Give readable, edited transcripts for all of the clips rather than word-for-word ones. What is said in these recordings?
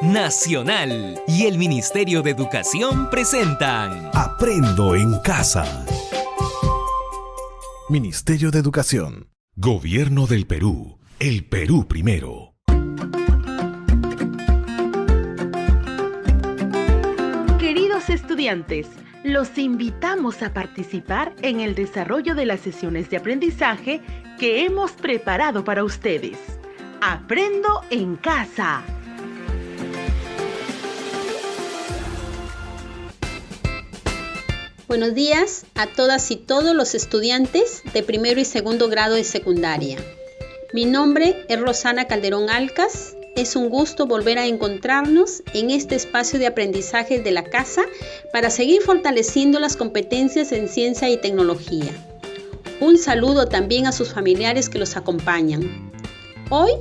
Nacional y el Ministerio de Educación presentan Aprendo en Casa. Ministerio de Educación. Gobierno del Perú. El Perú primero. Queridos estudiantes, los invitamos a participar en el desarrollo de las sesiones de aprendizaje que hemos preparado para ustedes. Aprendo en Casa. Buenos días a todas y todos los estudiantes de primero y segundo grado de secundaria. Mi nombre es Rosana Calderón Alcas. Es un gusto volver a encontrarnos en este espacio de aprendizaje de la casa para seguir fortaleciendo las competencias en ciencia y tecnología. Un saludo también a sus familiares que los acompañan. Hoy,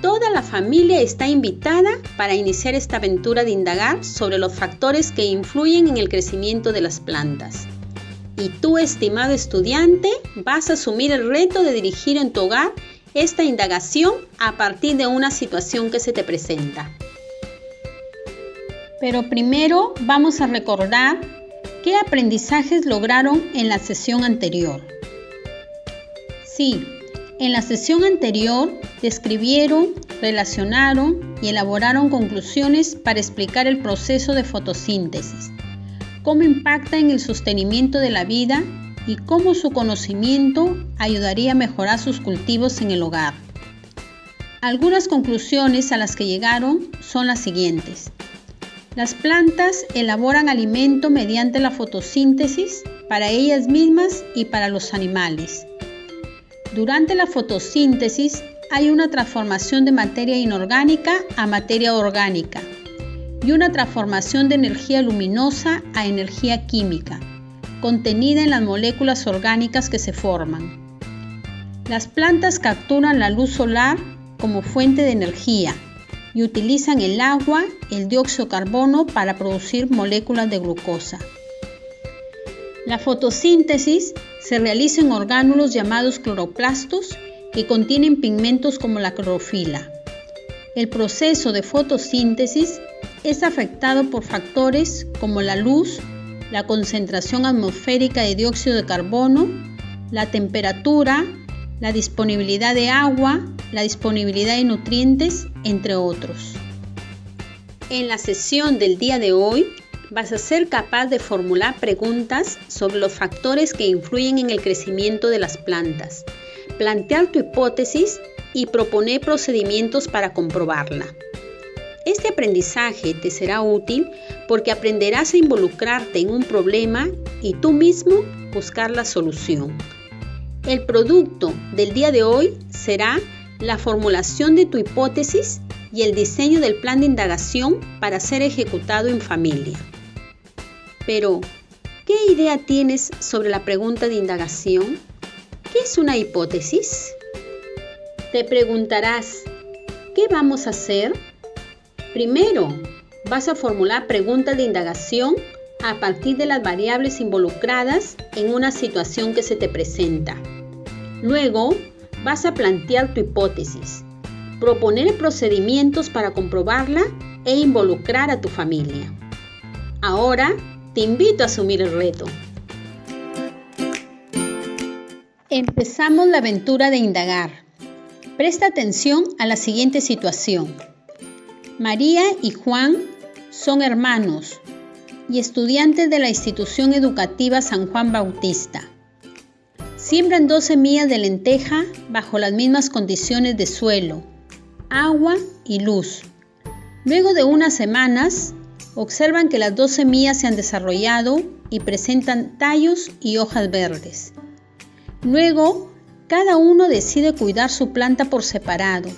toda la familia está invitada para iniciar esta aventura de indagar sobre los factores que influyen en el crecimiento de las plantas. Y tú, estimado estudiante, vas a asumir el reto de dirigir en tu hogar esta indagación a partir de una situación que se te presenta. Pero primero vamos a recordar qué aprendizajes lograron en la sesión anterior. Sí, en la sesión anterior describieron, relacionaron y elaboraron conclusiones para explicar el proceso de fotosíntesis, cómo impacta en el sostenimiento de la vida y cómo su conocimiento ayudaría a mejorar sus cultivos en el hogar. Algunas conclusiones a las que llegaron son las siguientes. Las plantas elaboran alimento mediante la fotosíntesis para ellas mismas y para los animales. Durante la fotosíntesis hay una transformación de materia inorgánica a materia orgánica y una transformación de energía luminosa a energía química, contenida en las moléculas orgánicas que se forman. Las plantas capturan la luz solar como fuente de energía y utilizan el agua, el dióxido de carbono para producir moléculas de glucosa. La fotosíntesis se realiza en orgánulos llamados cloroplastos que contienen pigmentos como la clorofila. El proceso de fotosíntesis es afectado por factores como la luz, la concentración atmosférica de dióxido de carbono, la temperatura, la disponibilidad de agua, la disponibilidad de nutrientes, entre otros. En la sesión del día de hoy, vas a ser capaz de formular preguntas sobre los factores que influyen en el crecimiento de las plantas, plantear tu hipótesis y proponer procedimientos para comprobarla. Este aprendizaje te será útil porque aprenderás a involucrarte en un problema y tú mismo buscar la solución. El producto del día de hoy será la formulación de tu hipótesis y el diseño del plan de indagación para ser ejecutado en familia. Pero, ¿qué idea tienes sobre la pregunta de indagación? ¿Qué es una hipótesis? Te preguntarás, ¿qué vamos a hacer? Primero, vas a formular preguntas de indagación a partir de las variables involucradas en una situación que se te presenta. Luego, vas a plantear tu hipótesis, proponer procedimientos para comprobarla e involucrar a tu familia. Ahora, te invito a asumir el reto. Empezamos la aventura de indagar. Presta atención a la siguiente situación. María y Juan son hermanos y estudiantes de la institución educativa San Juan Bautista. Siembran 2 semillas de lenteja bajo las mismas condiciones de suelo, agua y luz. Luego de unas semanas, observan que las 2 semillas se han desarrollado y presentan tallos y hojas verdes. Luego, cada uno decide cuidar su planta por separado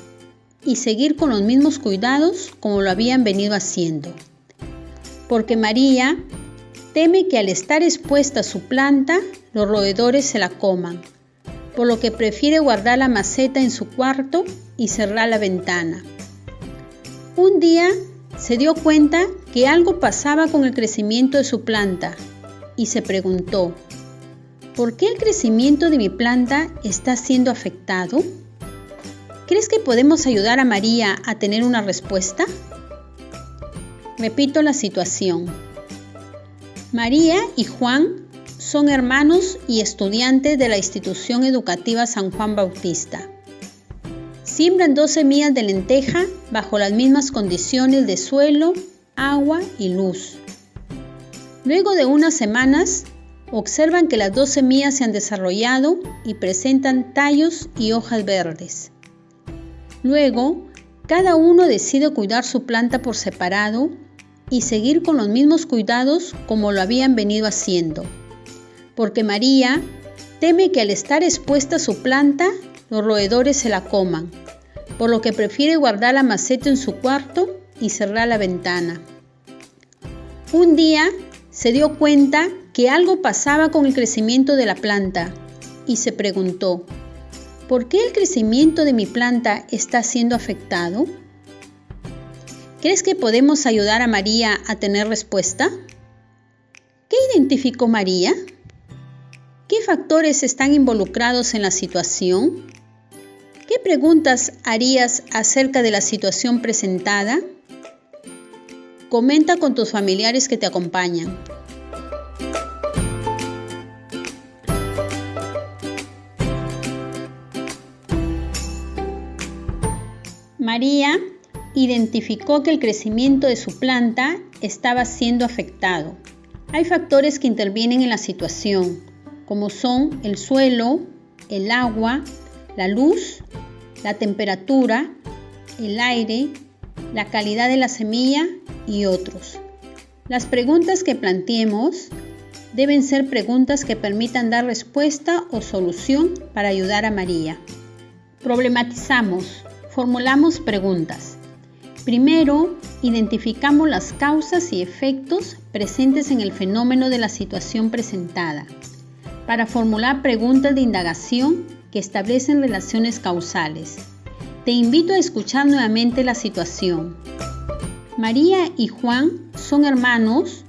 y seguir con los mismos cuidados como lo habían venido haciendo. Porque María teme que al estar expuesta a su planta, los roedores se la coman, por lo que prefiere guardar la maceta en su cuarto y cerrar la ventana. Un día se dio cuenta que algo pasaba con el crecimiento de su planta y se preguntó, ¿por qué el crecimiento de mi planta está siendo afectado? ¿Crees que podemos ayudar a María a tener una respuesta? Repito la situación. María y Juan son hermanos y estudiantes de la institución educativa San Juan Bautista. Siembran 2 semillas de lenteja bajo las mismas condiciones de suelo, agua y luz. Luego de unas semanas, observan que las 2 semillas se han desarrollado y presentan tallos y hojas verdes. Luego, cada uno decide cuidar su planta por separado y seguir con los mismos cuidados como lo habían venido haciendo, porque María teme que al estar expuesta su planta, los roedores se la coman, por lo que prefiere guardar la maceta en su cuarto y cerrar la ventana. Un día se dio cuenta que algo pasaba con el crecimiento de la planta y se preguntó, ¿por qué el crecimiento de mi planta está siendo afectado? ¿Crees que podemos ayudar a María a tener respuesta? ¿Qué identificó María? ¿Qué factores están involucrados en la situación? ¿Qué preguntas harías acerca de la situación presentada? Comenta con tus familiares que te acompañan. María identificó que el crecimiento de su planta estaba siendo afectado. Hay factores que intervienen en la situación, como son el suelo, el agua, la luz, la temperatura, el aire, la calidad de la semilla y otros. Las preguntas que planteemos deben ser preguntas que permitan dar respuesta o solución para ayudar a María. Problematizamos, formulamos preguntas. Primero, identificamos las causas y efectos presentes en el fenómeno de la situación presentada, para formular preguntas de indagación que establecen relaciones causales. Te invito a escuchar nuevamente la situación. María y Juan son hermanos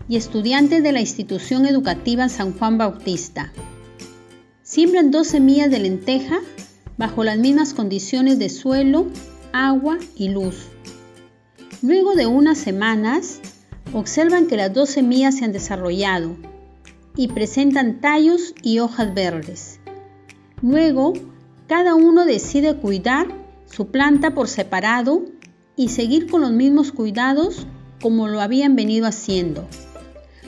y estudiantes de la institución educativa San Juan Bautista. Siembran 2 semillas de lenteja bajo las mismas condiciones de suelo, agua y luz. Luego de unas semanas, observan que las 2 semillas se han desarrollado y presentan tallos y hojas verdes. Luego, cada uno decide cuidar su planta por separado y seguir con los mismos cuidados como lo habían venido haciendo,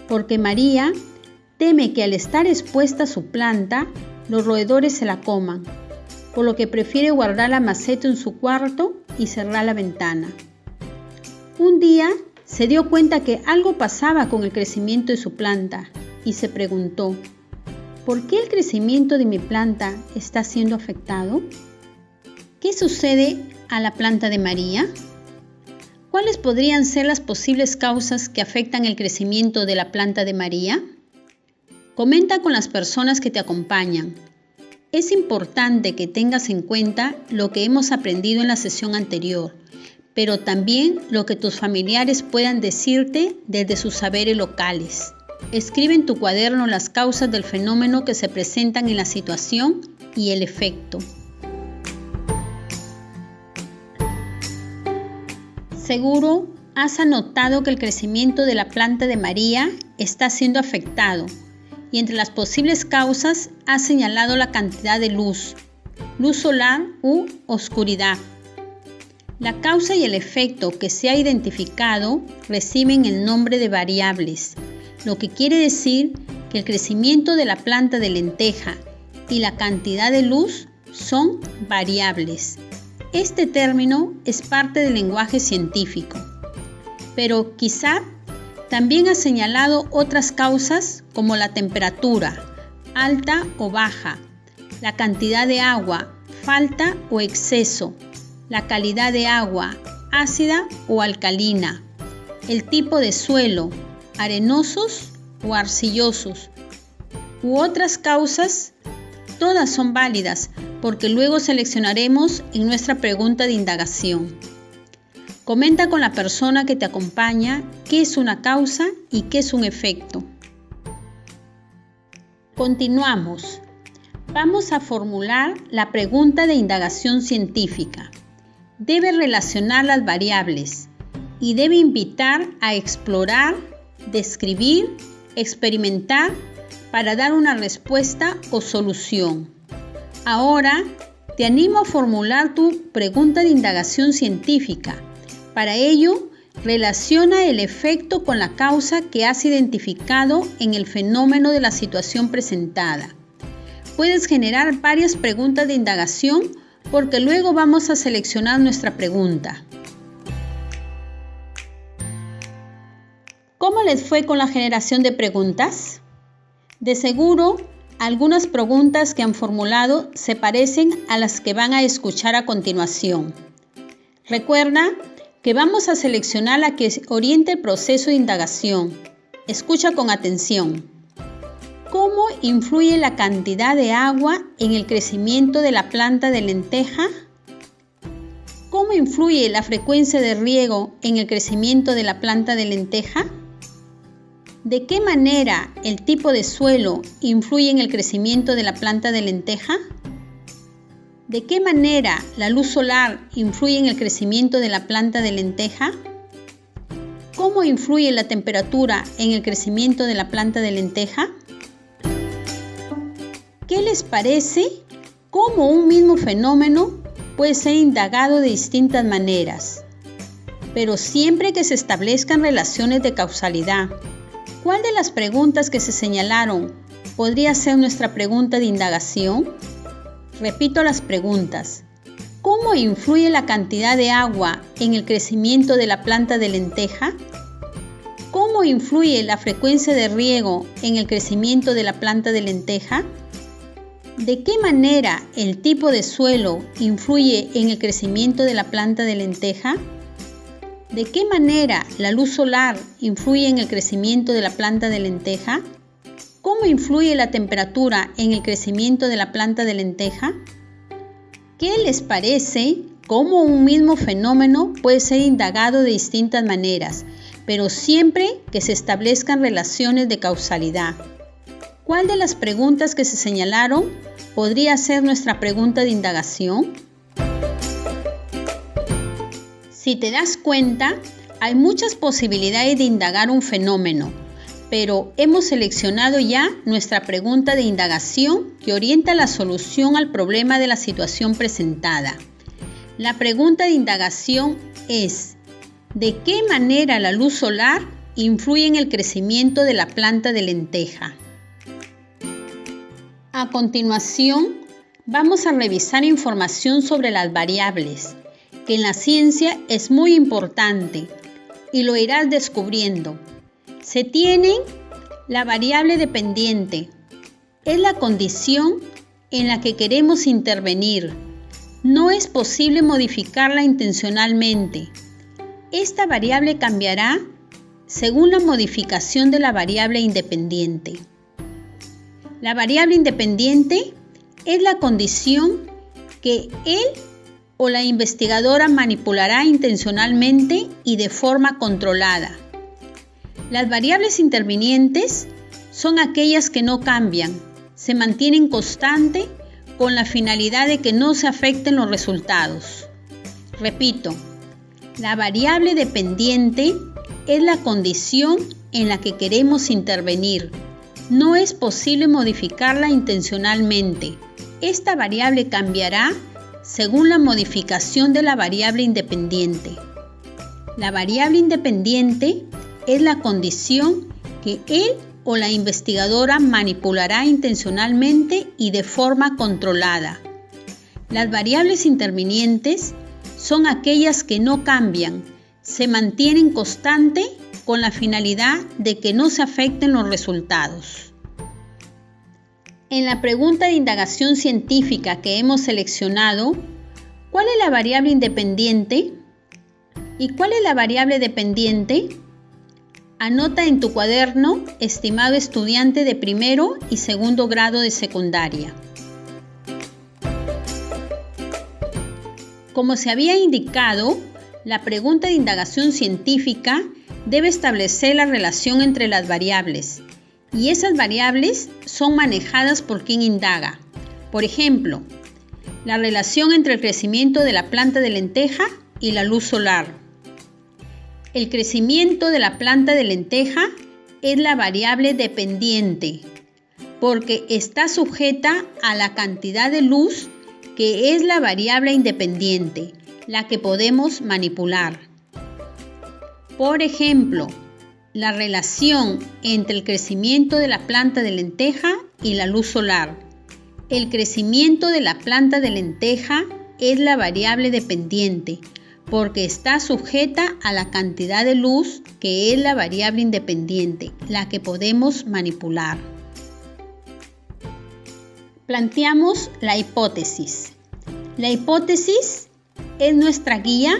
porque María teme que al estar expuesta su planta, los roedores se la coman, por lo que prefiere guardar la maceta en su cuarto y cerrar la ventana. Un día se dio cuenta que algo pasaba con el crecimiento de su planta y se preguntó, ¿por qué el crecimiento de mi planta está siendo afectado? ¿Qué sucede a la planta de María? ¿Cuáles podrían ser las posibles causas que afectan el crecimiento de la planta de María? Comenta con las personas que te acompañan. Es importante que tengas en cuenta lo que hemos aprendido en la sesión anterior, pero también lo que tus familiares puedan decirte desde sus saberes locales. Escribe en tu cuaderno las causas del fenómeno que se presentan en la situación y el efecto. Seguro has anotado que el crecimiento de la planta de María está siendo afectado y entre las posibles causas has señalado la cantidad de luz solar u oscuridad. La causa y el efecto que se ha identificado reciben el nombre de variables, lo que quiere decir que el crecimiento de la planta de lenteja y la cantidad de luz son variables. Este término es parte del lenguaje científico, pero quizá también ha señalado otras causas como la temperatura, alta o baja, la cantidad de agua, falta o exceso, la calidad de agua, ácida o alcalina, el tipo de suelo, arenosos o arcillosos, u otras causas. Todas son válidas porque luego seleccionaremos en nuestra pregunta de indagación. Comenta con la persona que te acompaña qué es una causa y qué es un efecto. Continuamos. Vamos a formular la pregunta de indagación científica. Debe relacionar las variables y debe invitar a explorar, describir, experimentar para dar una respuesta o solución. Ahora, te animo a formular tu pregunta de indagación científica. Para ello, relaciona el efecto con la causa que has identificado en el fenómeno de la situación presentada. Puedes generar varias preguntas de indagación porque luego vamos a seleccionar nuestra pregunta. ¿Cómo les fue con la generación de preguntas? De seguro, algunas preguntas que han formulado se parecen a las que van a escuchar a continuación. Recuerda que vamos a seleccionar la que oriente el proceso de indagación. Escucha con atención. ¿Cómo influye la cantidad de agua en el crecimiento de la planta de lenteja? ¿Cómo influye la frecuencia de riego en el crecimiento de la planta de lenteja? ¿De qué manera el tipo de suelo influye en el crecimiento de la planta de lenteja? ¿De qué manera la luz solar influye en el crecimiento de la planta de lenteja? ¿Cómo influye la temperatura en el crecimiento de la planta de lenteja? ¿Qué les parece cómo un mismo fenómeno puede ser indagado de distintas maneras, pero siempre que se establezcan relaciones de causalidad? ¿Cuál de las preguntas que se señalaron podría ser nuestra pregunta de indagación? Repito las preguntas. ¿Cómo influye la cantidad de agua en el crecimiento de la planta de lenteja? ¿Cómo influye la frecuencia de riego en el crecimiento de la planta de lenteja? ¿De qué manera el tipo de suelo influye en el crecimiento de la planta de lenteja? ¿De qué manera la luz solar influye en el crecimiento de la planta de lenteja? ¿Cómo influye la temperatura en el crecimiento de la planta de lenteja? ¿Qué les parece cómo un mismo fenómeno puede ser indagado de distintas maneras, pero siempre que se establezcan relaciones de causalidad? ¿Cuál de las preguntas que se señalaron podría ser nuestra pregunta de indagación? Si te das cuenta, hay muchas posibilidades de indagar un fenómeno, pero hemos seleccionado ya nuestra pregunta de indagación que orienta la solución al problema de la situación presentada. La pregunta de indagación es: ¿de qué manera la luz solar influye en el crecimiento de la planta de lenteja? A continuación, vamos a revisar información sobre las variables, que en la ciencia es muy importante y lo irás descubriendo. Se tienen la variable dependiente. Es la condición en la que queremos intervenir. No es posible modificarla intencionalmente. Esta variable cambiará según la modificación de la variable independiente. La variable independiente es la condición que él o la investigadora manipulará intencionalmente y de forma controlada. Las variables intervinientes son aquellas que no cambian, se mantienen constantes con la finalidad de que no se afecten los resultados. Repito, la variable dependiente es la condición en la que queremos intervenir. No es posible modificarla intencionalmente. Esta variable cambiará según la modificación de la variable independiente. La variable independiente es la condición que él o la investigadora manipulará intencionalmente y de forma controlada. Las variables intervinientes son aquellas que no cambian, se mantienen constantes con la finalidad de que no se afecten los resultados. En la pregunta de indagación científica que hemos seleccionado, ¿cuál es la variable independiente? ¿Y cuál es la variable dependiente? Anota en tu cuaderno, estimado estudiante de primero y segundo grado de secundaria. Como se había indicado, la pregunta de indagación científica debe establecer la relación entre las variables, y esas variables son manejadas por quien indaga. Por ejemplo, la relación entre el crecimiento de la planta de lenteja y la luz solar. El crecimiento de la planta de lenteja es la variable dependiente porque está sujeta a la cantidad de luz, que es la variable independiente, la que podemos manipular. Por ejemplo, la relación entre el crecimiento de la planta de lenteja y la luz solar. El crecimiento de la planta de lenteja es la variable dependiente porque está sujeta a la cantidad de luz, que es la variable independiente, la que podemos manipular. Planteamos la hipótesis. La hipótesis es nuestra guía,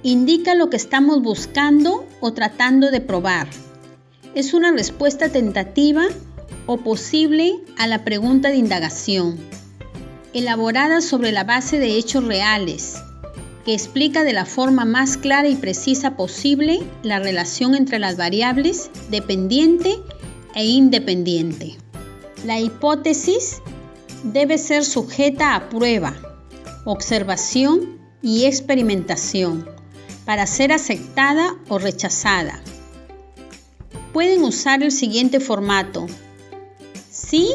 indica lo que estamos buscando o tratando de probar. Es una respuesta tentativa o posible a la pregunta de indagación, elaborada sobre la base de hechos reales, que explica de la forma más clara y precisa posible la relación entre las variables dependiente e independiente. La hipótesis debe ser sujeta a prueba, observación y experimentación para ser aceptada o rechazada. Pueden usar el siguiente formato: sí,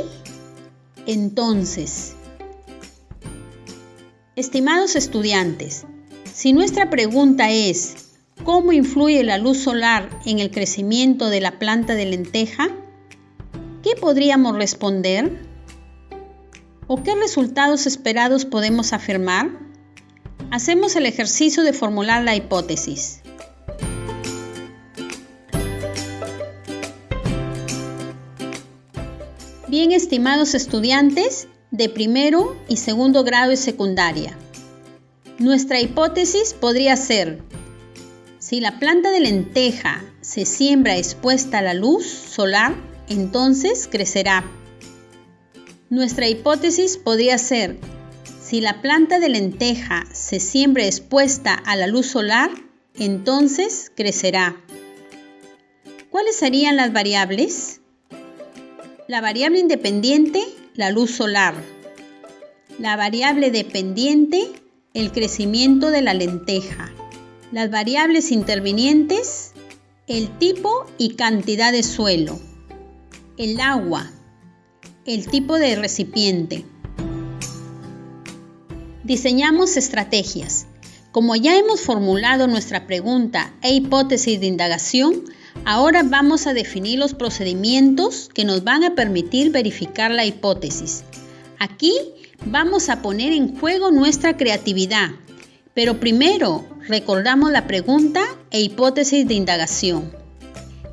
entonces. Estimados estudiantes, si nuestra pregunta es ¿cómo influye la luz solar en el crecimiento de la planta de lenteja?, ¿qué podríamos responder? ¿O qué resultados esperados podemos afirmar? Hacemos el ejercicio de formular la hipótesis. Bien, estimados estudiantes de primero y segundo grado de secundaria, nuestra hipótesis podría ser: si la planta de lenteja se siembra expuesta a la luz solar, entonces crecerá. Nuestra hipótesis podría ser: si la planta de lenteja se siembra expuesta a la luz solar, entonces crecerá. ¿Cuáles serían las variables? La variable independiente, la luz solar. La variable dependiente, el crecimiento de la lenteja. Las variables intervinientes, el tipo y cantidad de suelo, el agua, el tipo de recipiente. Diseñamos estrategias. Como ya hemos formulado nuestra pregunta e hipótesis de indagación, ahora vamos a definir los procedimientos que nos van a permitir verificar la hipótesis. Aquí vamos a poner en juego nuestra creatividad, pero primero recordamos la pregunta e hipótesis de indagación.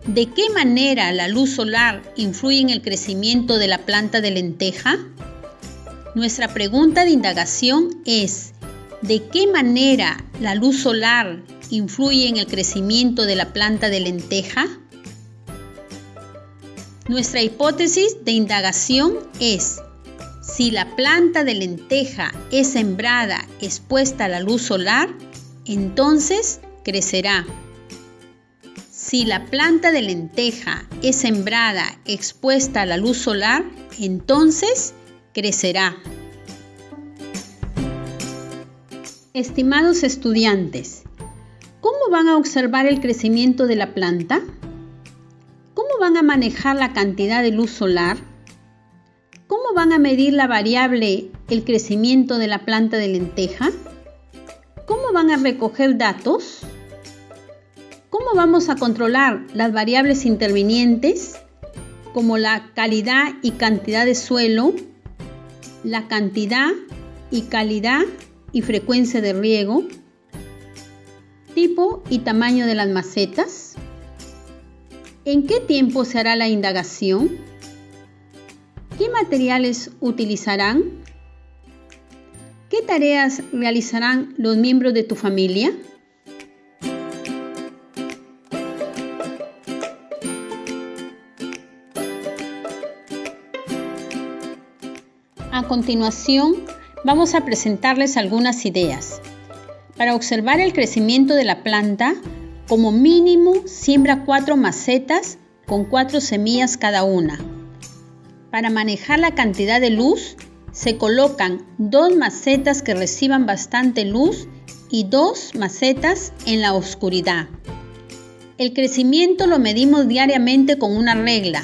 ¿De qué manera la luz solar influye en el crecimiento de la planta de lenteja? Nuestra pregunta de indagación es: ¿de qué manera la luz solar influye en el crecimiento de la planta de lenteja? Nuestra hipótesis de indagación es: si la planta de lenteja es sembrada expuesta a la luz solar, entonces crecerá. Si la planta de lenteja es sembrada expuesta a la luz solar, entonces crecerá. Estimados estudiantes, ¿cómo van a observar el crecimiento de la planta? ¿Cómo van a manejar la cantidad de luz solar? ¿Cómo van a medir la variable el crecimiento de la planta de lenteja? ¿Cómo van a recoger datos? ¿Cómo vamos a controlar las variables intervinientes, como la calidad y cantidad de suelo, la cantidad y calidad y frecuencia de riego, tipo y tamaño de las macetas? ¿En qué tiempo se hará la indagación? ¿Qué materiales utilizarán? ¿Qué tareas realizarán los miembros de tu familia? A continuación, vamos a presentarles algunas ideas. Para observar el crecimiento de la planta, como mínimo siembra 4 macetas con 4 semillas cada una. Para manejar la cantidad de luz, se colocan 2 macetas que reciban bastante luz y 2 macetas en la oscuridad. El crecimiento lo medimos diariamente con una regla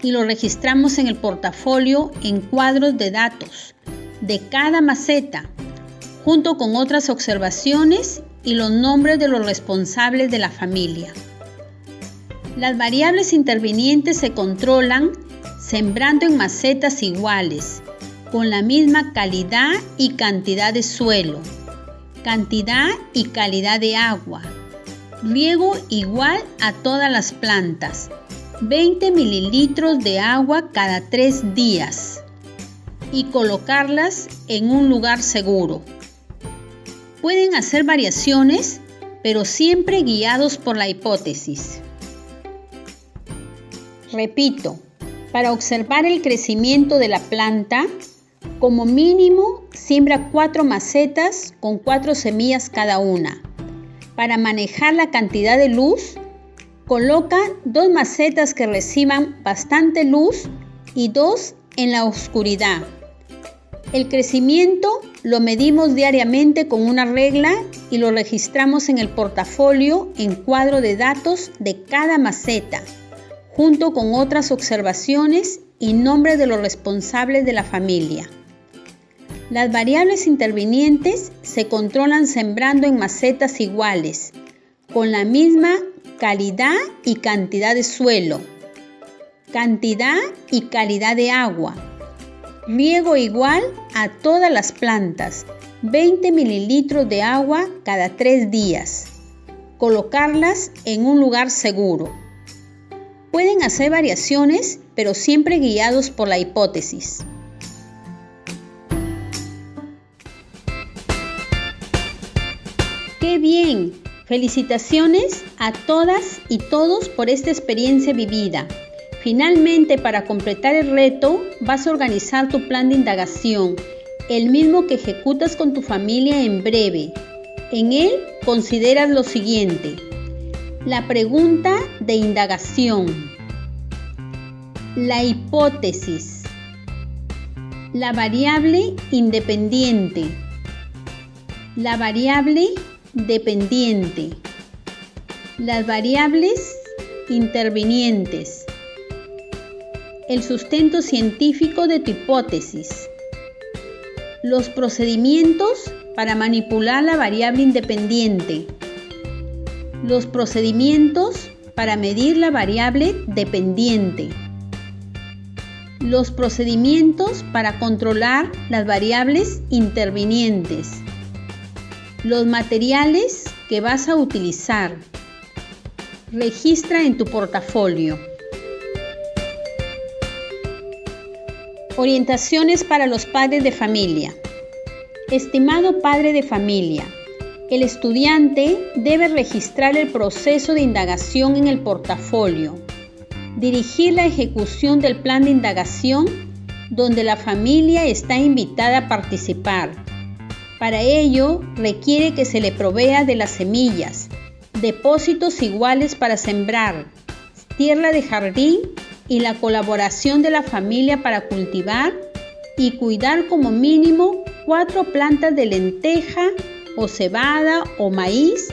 y lo registramos en el portafolio en cuadros de datos de cada maceta, junto con otras observaciones y los nombres de los responsables de la familia. Las variables intervinientes se controlan sembrando en macetas iguales, con la misma calidad y cantidad de suelo, cantidad y calidad de agua, riego igual a todas las plantas, 20 mililitros de agua cada 3 días y colocarlas en un lugar seguro. Pueden hacer variaciones, pero siempre guiados por la hipótesis. Repito, para observar el crecimiento de la planta, como mínimo siembra 4 macetas con 4 semillas cada una. Para manejar la cantidad de luz, coloca 2 macetas que reciban bastante luz y 2 en la oscuridad. El crecimiento lo medimos diariamente con una regla y lo registramos en el portafolio en cuadro de datos de cada maceta, junto con otras observaciones y nombres de los responsables de la familia. Las variables intervinientes se controlan sembrando en macetas iguales, con la misma calidad y cantidad de suelo, cantidad y calidad de agua, riego igual a todas las plantas, 20 mililitros de agua cada 3 días, colocarlas en un lugar seguro. Pueden hacer variaciones, pero siempre guiados por la hipótesis. ¡Qué bien! Felicitaciones a todas y todos por esta experiencia vivida. Finalmente, para completar el reto, vas a organizar tu plan de indagación, el mismo que ejecutas con tu familia en breve. En él consideras lo siguiente: la pregunta de indagación, la hipótesis, la variable independiente, la variable dependiente, las variables intervinientes, el sustento científico de tu hipótesis, los procedimientos para manipular la variable independiente, los procedimientos para medir la variable dependiente, los procedimientos para controlar las variables intervinientes, los materiales que vas a utilizar. Registra en tu portafolio. Orientaciones para los padres de familia. Estimado padre de familia, el estudiante debe registrar el proceso de indagación en el portafolio, dirigir la ejecución del plan de indagación donde la familia está invitada a participar. Para ello, requiere que se le provea de las semillas, depósitos iguales para sembrar, tierra de jardín y la colaboración de la familia para cultivar y cuidar como mínimo 4 plantas de lenteja o cebada o maíz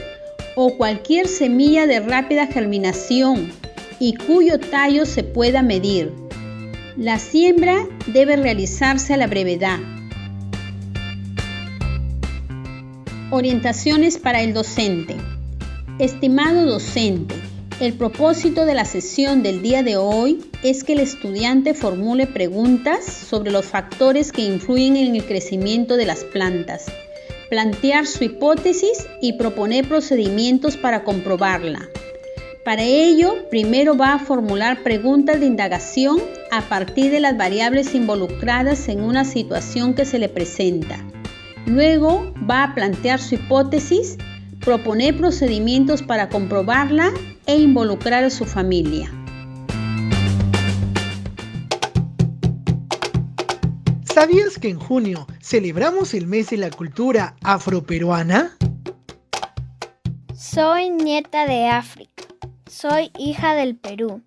o cualquier semilla de rápida germinación y cuyo tallo se pueda medir. La siembra debe realizarse a la brevedad. Orientaciones para el docente. Estimado docente, el propósito de la sesión del día de hoy es que el estudiante formule preguntas sobre los factores que influyen en el crecimiento de las plantas, plantear su hipótesis y proponer procedimientos para comprobarla. Para ello, primero va a formular preguntas de indagación a partir de las variables involucradas en una situación que se le presenta. Luego va a plantear su hipótesis, proponer procedimientos para comprobarla e involucrar a su familia. ¿Sabías que en junio celebramos el mes de la cultura afroperuana? Soy nieta de África. Soy hija del Perú.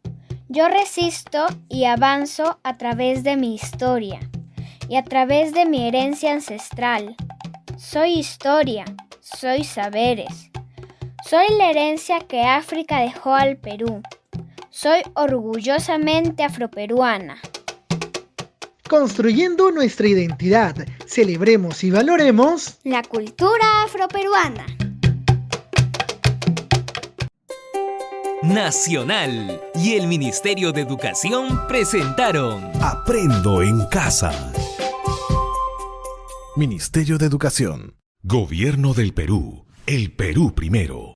Yo resisto y avanzo a través de mi historia y a través de mi herencia ancestral. Soy historia, soy saberes. Soy la herencia que África dejó al Perú. Soy orgullosamente afroperuana. Construyendo nuestra identidad, celebremos y valoremos la cultura afroperuana. Nacional y el Ministerio de Educación presentaron Aprendo en casa. Ministerio de Educación. Gobierno del Perú. El Perú primero.